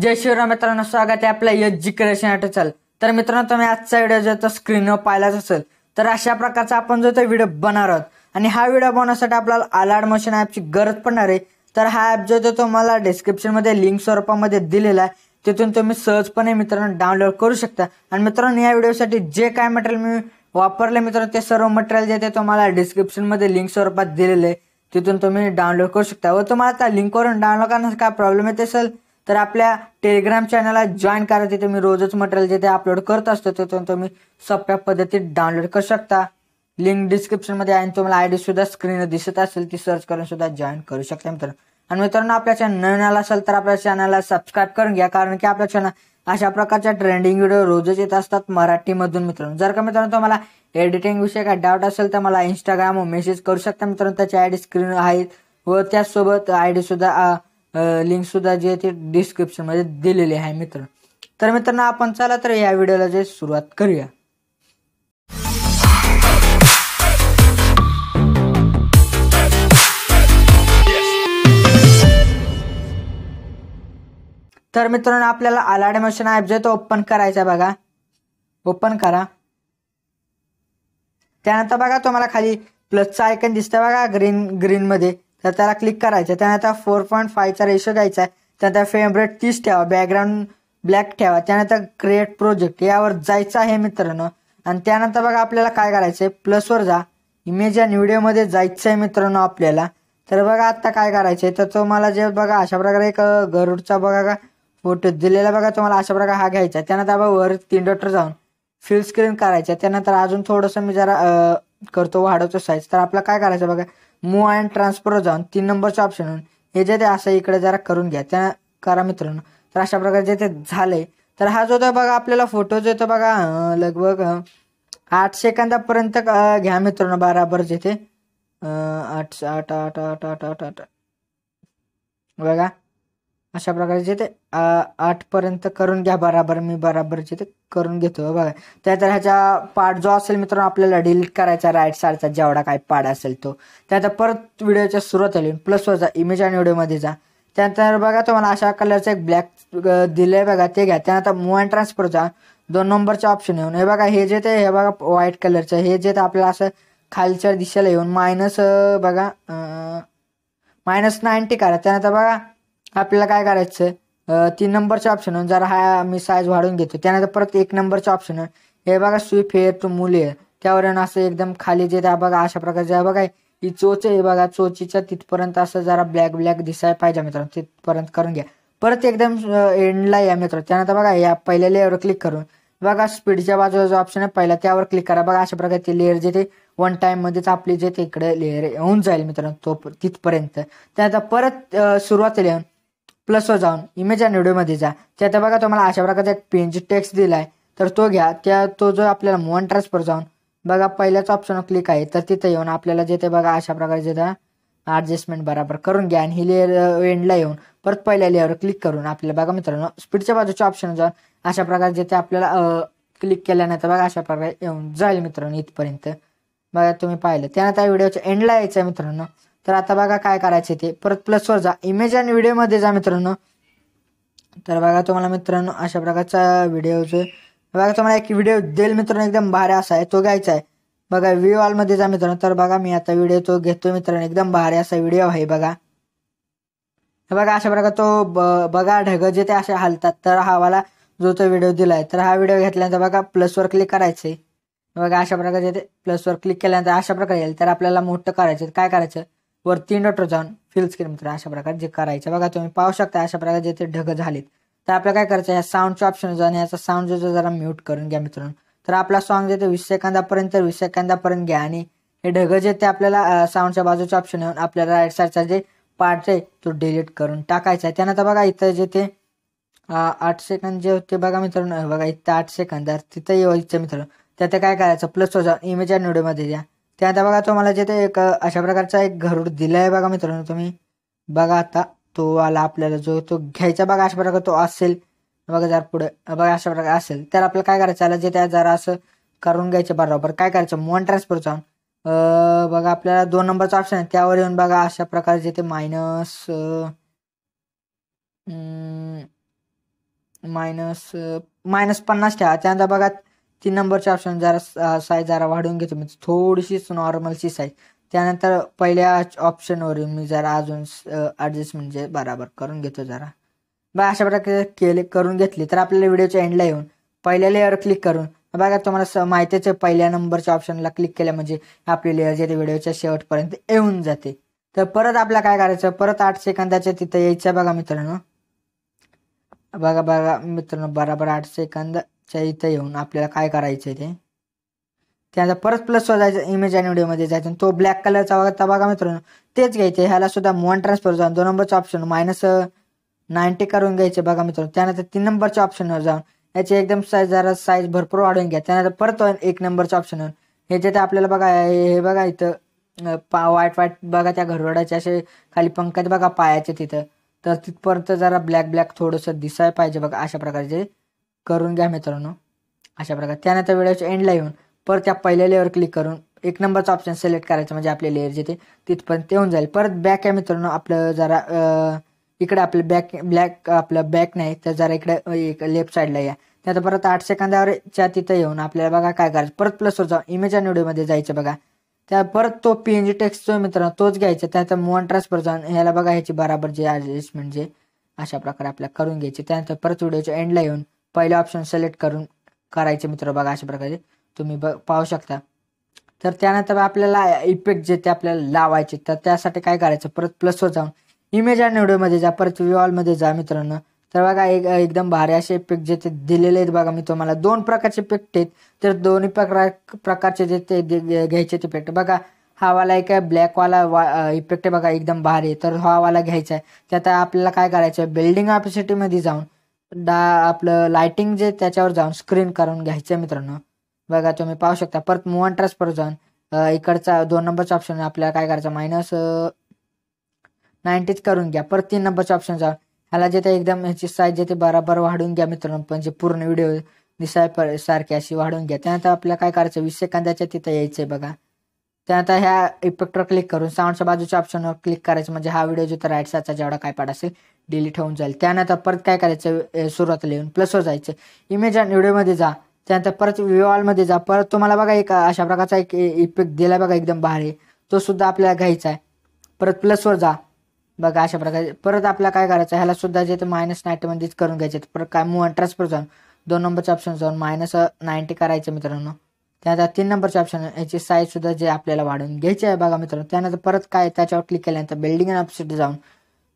जय शिवराम मित्रांनो, स्वागत आहे आपल्या एच क्रिएशन चॅनल. तर मित्रांनो, तुम्ही आजचा व्हिडिओ जो तो स्क्रीनवर पाहिलाच असेल. तर अशा प्रकारचा आपण जो तो व्हिडिओ बनवणार आहोत आणि हा व्हिडिओ बनवण्यासाठी आपल्याला अलाइट मोशन ॲपची गरज पडणार आहे. तर हा ॲप जो तो तुम्हाला डिस्क्रिप्शनमध्ये लिंक स्वरूपामध्ये दिलेला आहे, तिथून तुम्ही सहजपणे मित्रांनो डाउनलोड करू शकता. आणि मित्रांनो, या व्हिडिओसाठी जे काय मटेरियल मी वापरले मित्रांनो, ते सर्व मटेरियल जे ते तुम्हाला डिस्क्रिप्शनमध्ये लिंक स्वरूपात दिलेले आहे, तिथून तुम्ही डाउनलोड करू शकता. व तुम्हाला त्या लिंकवरून डाउनलोड करण्याचा काय प्रॉब्लेम येत असेल तर आपल्या टेलिग्राम चॅनलला जॉईन करा. तिथे मी रोजच मटेरियल जे ते अपलोड करत असतो, तिथून तुम्ही सोप्या पद्धतीत डाउनलोड करू शकता. लिंक डिस्क्रिप्शनमध्ये आहे आणि तुम्हाला आयडी सुद्धा स्क्रीनवर दिसत असेल, ती सर्च करून सुद्धा जॉईन करू शकता मित्रांनो. आणि मित्रांनो, आपल्या चॅनल नवीन आला असेल तर आपल्या चॅनलला सबस्क्राईब करून घ्या, कारण की आपल्या चॅनल अशा प्रकारच्या ट्रेंडिंग व्हिडिओ रोजच येत असतात मराठीमधून मित्रांनो. जर का मित्रांनो तुम्हाला एडिटिंग विषयी काय डाऊट असेल तर मला इंस्टाग्राम मेसेज करू शकता मित्रांनो. त्याची आयडी स्क्रीन आहे व त्याचसोबत आयडी सुद्धा लिंक सुद्धा जे ते डिस्क्रिप्शन मध्ये दिलेली आहे मित्र. तर मित्रांनो, आपण चला तर या व्हिडिओला जे सुरुवात करूया. तर मित्रांनो, आपल्याला अलाइट मोशन ॲप जे तो ओपन करायचा बघा. ओपन करा. त्यानंतर बघा तुम्हाला खाली प्लसचा आयकन दिसतं बघा ग्रीन मध्ये, तर त्याला क्लिक करायचं. त्यानंतर 4.5चा रेशो द्यायचा आहे. त्यानंतर फ्रेम रेट 30 ठेवा, बॅकग्राऊंड ब्लॅक ठेवा. त्यानंतर क्रिएट प्रोजेक्ट यावर जायचं आहे मित्रांनो. आणि त्यानंतर बघा आपल्याला काय करायचं आहे, प्लसवर जा, इमेज आणि व्हिडिओमध्ये जायचं आहे मित्रांनो आपल्याला. तर बघा आता काय करायचं आहे, तर तुम्हाला जे बघा अशा प्रकारे एक गरुडचा बघा फोटो दिलेला बघा, तुम्हाला अशा प्रकारे हा घ्यायचा. त्यानंतर बघा वर 3 डॉटवर जाऊन फुल स्क्रीन करायचं. त्यानंतर अजून थोडंसं मी जरा करतो, वाढवतो साईज. तर आपल्याला काय करायचं बघा, मूव अँड ट्रान्सफर जाऊन 3 नंबरचं ऑप्शन हे जे ते असं इकडे जरा करून घ्या. त्या करा मित्रांनो. तर अशा प्रकारे जे ते झालंय, तर हा जो बघा आपल्याला फोटो जो येतो बघा लगभग 8 सेकंदापर्यंत घ्या मित्रांनो. बराबर जेथे 8 8 8 8 8 8 8 बघा अशा प्रकारे जे ते 8 पर्यंत करून घ्या बराबर. मी बराबर जे ते करून घेतो बघा. त्यानंतर ह्याचा पार्ट जो असेल मित्रांनो आपल्याला डिलीट करायचा, राईट साईडचा जेवढा काय पार्ट असेल तो. त्यानंतर परत व्हिडिओच्या सुरुवातीला प्लसवर जा, इमेज आणि व्हिडिओमध्ये जा. त्यानंतर बघा तुम्हाला अशा कलरचं एक ब्लॅक दिलंय बघा, ते घ्या. त्यानंतर मूव अँड ट्रान्सफर जा, 2 नंबरचे ऑप्शन येऊन हे बघा, हे जे ते हे बघा व्हाईट कलरचं, हे जे ते आपल्याला असं खालच्या दिशेला येऊन मायनस बघा -90 करा. त्यानंतर बघा आपल्याला काय करायचं, 3 नंबरचे ऑप्शन जरा हा मी साईज वाढवून घेतो. त्यानंतर परत 1 नंबरचे ऑप्शन हे बघा, स्वीप हेअर टू मूले, त्यावर असं एकदम खाली जे बघा अशा प्रकारचे बघा ही चोच आहे बघा, चोचीच्या तिथपर्यंत असं जरा ब्लॅक दिसायला पाहिजे मित्रांनो, तिथपर्यंत करून घ्या. परत एकदम एंडला या मित्रांनो. त्यानंतर बघा या पहिल्या लेअरवर क्लिक करून बघा स्पीडच्या बाजूला जो ऑप्शन आहे पहिला, त्यावर क्लिक करा. बघा अशा प्रकारे ते लेअर जे ते 1 टाइम मध्येच आपली जे ते इकडे लेअर येऊन जाईल मित्रांनो, तो तिथपर्यंत. त्यानंतर परत सुरुवातीला येऊन प्लसवर जाऊन इमेज आणि व्हिडिओमध्ये जा. त्यात बघा तुम्हाला अशा प्रकारचा एक पेंज टेक्स्ट दिलाय, तर तो घ्या. तो जो आपल्याला मूव अँड ट्रान्सफर जाऊन बघा पहिल्याच ऑप्शन क्लिक आहे, तर तिथे येऊन आपल्याला जे ते बघा अशा प्रकारे जे ऍडजस्टमेंट बरोबर करून घ्या. आणि ही लेअर एंडला येऊन परत पहिल्या लेअरवर क्लिक करून आपल्याला बघा मित्रांनो स्पीडच्या बाजूच्या ऑप्शन जाऊन अशा प्रकारे जे ते आपल्याला क्लिक केल्यानंतर बघा अशा प्रकारे येऊन जाईल मित्रांनो इथपर्यंत. बघा तुम्ही पाहिलं. त्यानंतर व्हिडिओच्या एंडला यायचं आहे मित्रांनो. तर आता बघा काय करायचं ते, परत प्लसवर जा, इमेज आणि व्हिडिओमध्ये जा मित्रांनो. तर बघा तुम्हाला मित्रांनो अशा प्रकारचा व्हिडिओचं बघा तुम्हाला एक व्हिडिओ देईल मित्रांनो, एकदम भारी असा आहे, तो घ्यायचा आहे बघा. व्ह्यू ऑल मध्ये जा मित्रांनो. तर बघा मी आता व्हिडिओ तो घेतो मित्रांनो, एकदम भारी असा व्हिडिओ आहे बघा. बघा अशा प्रकारे तो बघा ढग जे ते असे हलतात. तर हा वाला जो तो व्हिडिओ दिलाय, तर हा व्हिडिओ घेतल्यानंतर बघा प्लसवर क्लिक करायचंय. बघा अशा प्रकारे ते प्लसवर क्लिक केल्यानंतर अशा प्रकारे येईल. तर आपल्याला मोठं करायचं, काय करायचं, वर 3 डॉटवर जाऊन फिल स्क्रीन मित्र अशा प्रकारे जे करायचं बघा. तुम्ही पाहू शकता अशा प्रकारे जे ते ढग झालेत. तर आपल्याला काय करायचं, या साऊंडचे ऑप्शन जाऊन याचा साऊंड जो जरा म्यूट करून घ्या मित्रांनो. तर आपला सॉन्ग जे ते 20 सेकंदापर्यंत घ्या. आणि हे ढग जे ते आपल्याला साऊंडच्या बाजूचे ऑप्शन येऊन आपल्याला राईट साईडचा जे पार्ट आहे तो डिलीट करून टाकायचा आहे. त्यानंतर बघा इथं जे ते 8 सेकंद जे होते बघा मित्रांनो, बघा इथं 8 सेकंद तिथं यायचं मित्रांनो. त्यात काय करायचं, प्लसवर जाऊन इमेज आणि व्हिडिओमध्ये द्या. त्यानंतर बघा तुम्हाला जे ते एक अशा प्रकारचा एक गरुड दिलाय बघा मित्रांनो. तुम्ही बघा आता तो आला आपल्याला जो तो घ्यायचा बघा. अशा प्रकारे तो असेल बघा, जर पुढे बघा अशा प्रकारे असेल, तर आपल्याला काय करायचं, आला जे त्या जरा असं करून घ्यायचं बरोबर. काय करायचं, मूव अँड ट्रान्सफर जाऊन बघा आपल्याला 2 नंबरचा ऑप्शन आहे, त्यावर येऊन बघा अशा प्रकारे जे ते मायनस -50 ठेवा. त्यानंतर बघा 3 नंबरचे ऑप्शन जरा साईज जरा वाढवून घेतो मी थोडीशीच नॉर्मलची साईज. त्यानंतर पहिल्या ऑप्शनवरून मी जरा अजून ॲडजस्ट म्हणजे बराबर करून घेतो जरा. बघा अशा प्रकारे करून घेतली तर आपल्याला व्हिडिओच्या एंडला येऊन पहिल्या लेअर क्लिक करून बघा तुम्हाला माहितीच आहे पहिल्या नंबरच्या ऑप्शनला क्लिक केलं म्हणजे आपली लेअर जे व्हिडिओच्या शेवटपर्यंत येऊन जाते. तर परत आपल्याला काय करायचं, परत 8 सेकंदाच्या तिथं यायचं बघा मित्रांनो. बघा मित्रांनो बराबर 8 सेकंदाच्या इथं येऊन आपल्याला काय करायचं ते त्यानंतर परत प्लसवर जायचं, इमेज आणि व्हिडिओमध्ये जायचं. तो ब्लॅक कलरचा बघा मित्रांनो तेच घ्यायचे. ह्याला सुद्धा मूव्ह ट्रान्सफर जाऊन 2 नंबरचं ऑप्शन -90 करून घ्यायचे बघा मित्रांनो. त्यानंतर 3 नंबरच्या ऑप्शनवर जाऊन याची एकदम साईज भरपूर वाढवून घ्या. त्यानंतर परत 1 नंबरच्या ऑप्शनवर हे जे आपल्याला बघा हे बघा इथं वाईट बघा त्या घरवडाचे असे खाली पंख आहेत बघा पायाचे तिथं, तर तिथपर्यंत जरा ब्लॅक थोडंसं दिसायला पाहिजे बघा. अशा प्रकारचे करून घ्या मित्रांनो अशा प्रकारे. त्यानंतर व्हिडिओच्या एंडला येऊन परत त्या पहिल्या लेअर क्लिक करून 1 नंबरचा ऑप्शन सिलेक्ट करायचं म्हणजे आपले लेअर जे तिथपर्यंत येऊन जाईल. परत बॅक आहे मित्रांनो आपलं जरा इकडे आपलं ब्लॅक आपलं बॅक नाही तर जरा इकडे लेफ्ट साईडला या. त्यानंतर परत 8 सेकंदावरच्या तिथं येऊन आपल्याला बघा काय करायचं, परत प्लसवर जाऊन इमेज आणि व्हिडिओमध्ये जायचं बघा. त्या परत तो PNG टेक्स्ट जो मित्रांनो तोच घ्यायचा. त्यानंतर मूव्ह ट्रान्सफर जाऊन ह्याला बघा ह्याची बराबर जे ॲडजस्ट म्हणजे अशा प्रकारे आपल्याला करून घ्यायचे. त्यानंतर परत व्हिडिओच्या एंडला येऊन पहिलं ऑप्शन सिलेक्ट करून करायचे मित्र बघा. अशा प्रकारे तुम्ही पाहू शकता. तर त्यानंतर आपल्याला इफेक्ट जे ते आपल्याला लावायचे, तर त्यासाठी काय करायचं, परत प्लसवर जाऊन इमेज आणि व्हिडिओमध्ये जा, परत व्ह्यूऑलमध्ये जा मित्रांनो. तर बघा एकदम भारी असे इफेक्ट जे ते दिलेले आहेत बघा. मी तुम्हाला 2 प्रकारचे इफेक्ट आहेत, तर दोन्ही प्रकारचे जे ते घ्यायचे इफेक्ट बघा. हा वाला एक ब्लॅकवाला इफेक्ट आहे बघा एकदम भारी, तर हा वाला घ्यायचा आहे. त्यात आपल्याला काय करायचं, बिल्डिंग ऑपॉर्च्युनिटीमध्ये जाऊन आपलं लाइटिंग जे त्याच्यावर जाऊन स्क्रीन करून घ्यायचं मित्रांनो. बघा तुम्ही पाहू शकता. परत मूव्ह ट्रान्सफर जाऊन इकडचा 2 नंबरचा ऑप्शन आपल्याला काय करायचं -90 करून घ्या. परत 3 नंबरचा ऑप्शन जाऊन ह्याला जे ते एकदम ह्याची साईज जे ते बराबर वाढवून घ्या मित्रांनो, म्हणजे पूर्ण व्हिडिओ दिसाय सारखी अशी वाढवून घ्या. त्यानंतर आपल्याला काय करायचं 20 सेकंदाच्या तिथं यायचंय बघा. त्यानंतर ह्या इफेक्टवर क्लिक करून साऊंडच्या बाजूच्या ऑप्शनवर क्लिक करायचं म्हणजे हा व्हिडिओ जो तर राईट साईडचा जेवढा काय पाड असेल डिलीट होऊन जाईल. त्यानंतर परत काय करायचं सुरुवातीला येऊन प्लसवर जायचं, इमेज आणि व्हिडिओमध्ये जा. त्यानंतर परत व्ह्यूऑलमध्ये जा. परत तुम्हाला बघा एक अशा प्रकारचा एक इफेक्ट दिला बघा एकदम भारी, तो सुद्धा आपल्याला घ्यायचा आहे. परत प्लसवर जा बघा अशा प्रकारे. परत आपल्याला काय करायचं, ह्याला सुद्धा जे -90मध्येच करून घ्यायचे. परत काय मूव्ह ट्रान्सफर जाऊन 2 नंबरच्या ऑप्शन जाऊन -90 करायचं मित्रांनो. त्यानंतर 3 नंबरच्या ऑप्शन याची साईज सुद्धा जे आपल्याला वाढवून घ्यायची आहे बघा मित्रांनो. त्यानंतर परत काय त्याच्यावर क्लिक केल्यानंतर बिल्डिंग ऑप्शन जाऊन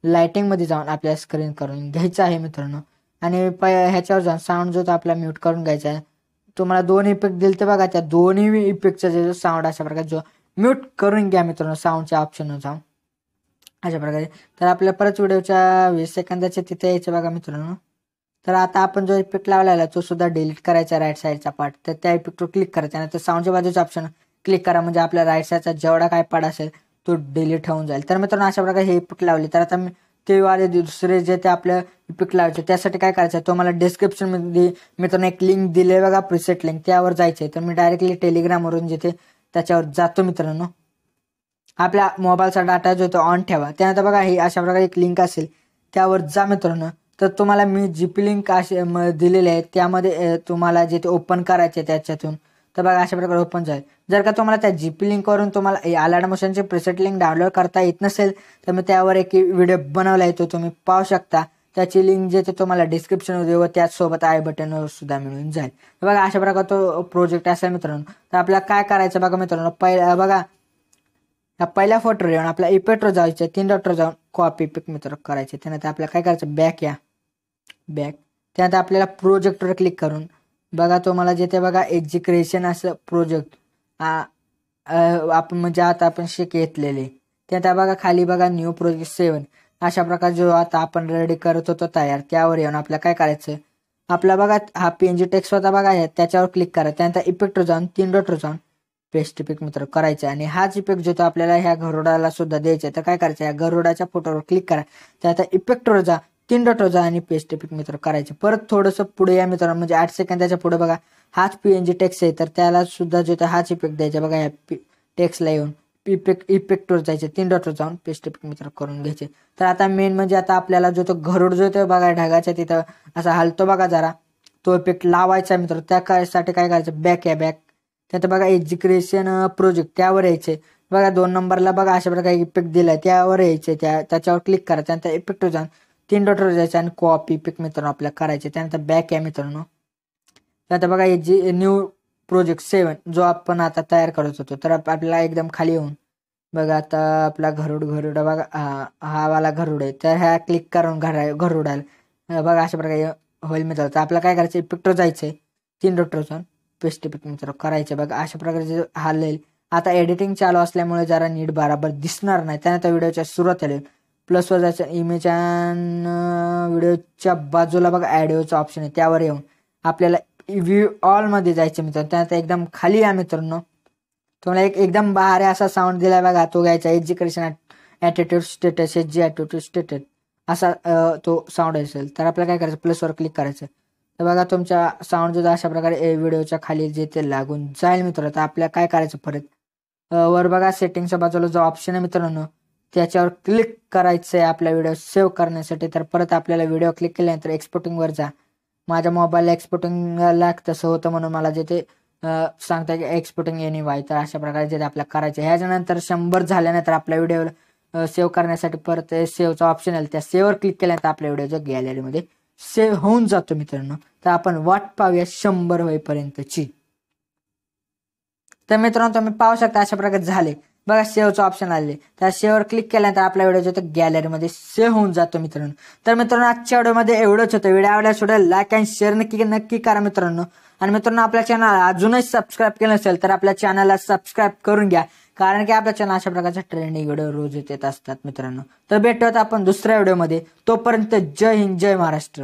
लाइटिंगमध्ये जाऊन आपल्याला स्क्रीन करून घ्यायचं आहे मित्रांनो. आणि ह्याच्यावर जाऊन साऊंड जो आपल्याला म्यूट करून घ्यायचा आहे. तुम्हाला 2 इफेक्ट दिले ते बघा, त्या दोन्ही इफेक्टचा जे साऊंड अशा प्रकारे जो म्यूट करून घ्या मित्रांनो साऊंडच्या ऑप्शनवर जाऊन अशा प्रकारे. तर आपल्या परत व्हिडिओच्या 20 सेकंदाच्या तिथे यायचं बघा मित्रांनो. तर आता आपण जो इफेक्ट लावलेला तो सुद्धा डिलीट करायचा राईट साईडचा पार्ट, तर त्या इफेक्टवर क्लिक करायचा. त्यानंतर साऊंडच्या बाजूचा ऑप्शन क्लिक करा म्हणजे आपल्या राईट साईडचा जेवढा काय पार्ट असेल तो डिलीट होऊन जाईल. तर मित्रांनो अशा प्रकारे हे इफेक्ट लावले. तर आता ते वाले दुसरे जे ते आपलं इफेक्ट लावायचे त्यासाठी काय करायचं, तुम्हाला डिस्क्रिप्शनमध्ये मित्रांनो एक लिंक दिली आहे बघा, प्रिसेट लिंक, त्यावर जायचं आहे. तर मी डायरेक्टली टेलिग्रामवरून जिथे त्याच्यावर जातो मित्रांनो. आपल्या मोबाईलचा डाटा जो तो ऑन ठेवा. त्यानंतर बघा ही अशा प्रकारे एक लिंक असेल त्यावर जा मित्रांनो. तर तुम्हाला मी जीपी लिंक असे दिलेले आहे, त्यामध्ये तुम्हाला जे ते ओपन करायचे त्याच्यातून. तर बघा अशा प्रकारे ओपन जाईल. जर का तुम्हाला त्या जीपी लिंकवरून तुम्हाला अलाइट मोशनची प्रिसेट लिंक डाउनलोड करता येत नसेल तर मी त्यावर एक व्हिडिओ बनवला आहे, तो तुम्ही पाहू शकता. त्याची लिंक जे ते तुम्हाला डिस्क्रिप्शनमध्ये व त्याचसोबत आय बटनवर सुद्धा मिळून जाईल. तर बघा अशा प्रकारे तो प्रोजेक्ट असेल मित्रांनो. तर आपल्याला काय करायचं बघा मित्रांनो, बघा पहिल्या फोटोवर येऊन आपल्या इफेक्टवर जायचं, 3 डॉटवर जाऊन कॉपी इफेक्ट मित्र करायचे. त्यानंतर आपल्याला काय करायचं बॅक त्यानंतर आपल्याला प्रोजेक्टवर क्लिक करून बघा तुम्हाला जे ते बघा एक्झिक्रेशन असं प्रोजेक्ट आपण म्हणजे आता आपण घेतलेले. त्यानंतर बघा खाली बघा न्यू प्रोजेक्ट 7 अशा प्रकारे जो आता आपण रेडी करत होतो तयार, त्यावर येऊन आपल्याला काय करायचं, आपला बघा हा PNG टेक्स्ट होता बघा त्याच्यावर क्लिक करा. त्यानंतर इफेक्टवर जाऊन 3 डॉटवर जाऊन पेस्ट इफेक्ट मित्र करायचा. आणि हाच इफेक्ट जो तो आपल्याला ह्या गरुडाला सुद्धा द्यायचा. तर काय करायचं, या गरुडाच्या फोटोवर क्लिक करा. त्यानंतर इफेक्टवर जा, 3 डॉटवर जा आणि पेस्ट इफेक्ट मित्र करायचे. परत थोडंसं पुढे या मित्रांनो, म्हणजे 8 सेकंदाच्या पुढे बघा हाच PNG टेक्स्ट आहे, तर त्याला सुद्धा जो हाच इफेक्ट द्यायचा बघा. या टेक्स्टला येऊन इफेक्टवर जायचे, 3 डॉटवर जाऊन पेस्ट इफेक्ट मित्र करून घ्यायचे. तर आता मेन म्हणजे आता आपल्याला जो तो गरुड जो तो बघा ढगाच्या तिथं असा हलतो बघा जरा, तो इफेक्ट लावायचा मित्र. त्यासाठी काय करायचं, बॅक त्यात बघा एज्युकेशन प्रोजेक्ट त्यावर यायचे बघा. 2 नंबरला बघा अशा प्रकारे इफेक्ट दिलाय त्यावर यायचे, त्याच्यावर क्लिक करायचं आणि त्या इफेक्टवर जाऊन 3 डॉटवर जायचं आणि कॉपी इफेक्ट मित्रांनो आपल्याला करायचे. त्यानंतर बॅक आहे मित्रांनो. त्यानंतर बघा न्यू प्रोजेक्ट 7 जो आपण आता तयार करत होतो. तर आपल्याला एकदम खाली येऊन बघा आता आपला गरुड बघा, हा वाला गरुड आहे. तर ह्या क्लिक करून गरुड आला बघा अशा प्रकारे होईल मित्रांनो. तर आपल्याला काय करायचं, इफेक्टवर जायचंय, 3 डॉटवर जाऊन पेस्ट इफेक्ट मित्रांनो करायचे बघा. अशा प्रकारे हलेल. आता एडिटिंग चालू असल्यामुळे जरा नीट बराबर दिसणार नाही. त्यानंतर व्हिडिओच्या सुरुवात आली प्लसवर जायचं, इमेज आणि व्हिडिओच्या बाजूला बघा ऑडिओचा ऑप्शन आहे, त्यावर येऊन आपल्याला व्ह्यू ऑल मध्ये जायचं मित्रांनो. त्यानंतर एकदम खाली या मित्रांनो, तुम्हाला एकदम भारी असा साऊंड दिलाय बघा, तो घ्यायचा. Education attitude status, attitude status असा तो साऊंड असेल. तर आपल्याला काय करायचं, प्लसवर क्लिक करायचं. तर बघा तुमच्या साऊंड जो अशा प्रकारे व्हिडिओच्या खाली जे ते लागून जाईल मित्रांनो. तर आपल्याला काय करायचं, परत वर बघा सेटिंगच्या बाजूला जो ऑप्शन आहे मित्रांनो, त्याच्यावर क्लिक करायचं आहे आपला व्हिडिओ सेव्ह करण्यासाठी. तर परत आपल्याला व्हिडिओ क्लिक केल्यानंतर एक्सपोर्टिंगवर जा. माझ्या मोबाईलला एक्सपोर्टिंगला तसं होतं म्हणून मला जे ते सांगता की एक्सपोर्टिंग एनीवाय. तर अशा प्रकारे जे आपल्याला करायचं. ह्याच्यानंतर 100 झाल्यानंतर आपल्या व्हिडिओला सेव्ह करण्यासाठी परत सेव्हचा ऑप्शन आहे, त्या सेव्हवर क्लिक केल्यानंतर आपल्या व्हिडिओ जो गॅलरीमध्ये सेव्ह होऊन जातो मित्रांनो. तर आपण वाट पाहूया 100 होईपर्यंतची. तर मित्रांनो तुम्ही पाहू शकता अशा प्रकारे झाले बघा, सेव्हचं ऑप्शन आले. त्या सेव्हवर क्लिक केल्यानंतर आपला व्हिडिओ जो गॅलरीमध्ये सेव्ह होऊन जातो मित्रांनो. तर मित्रांनो आजच्या व्हिडिओमध्ये एवढंच होतं. व्हिडिओ आवडल्यास लाईक आणि शेअर नक्की करा मित्रांनो. आणि मित्रांनो आपल्या चॅनल अजूनही सबस्क्राईब केलं नसेल तर आपल्या चॅनलला सबस्क्राईब करून घ्या, कारण की आपल्या चॅनल अशा प्रकारचे ट्रेंडिंग व्हिडिओ रोज येत असतात मित्रांनो. तर भेटूयात आपण दुसऱ्या व्हिडिओमध्ये. तोपर्यंत जय हिंद, जय महाराष्ट्र.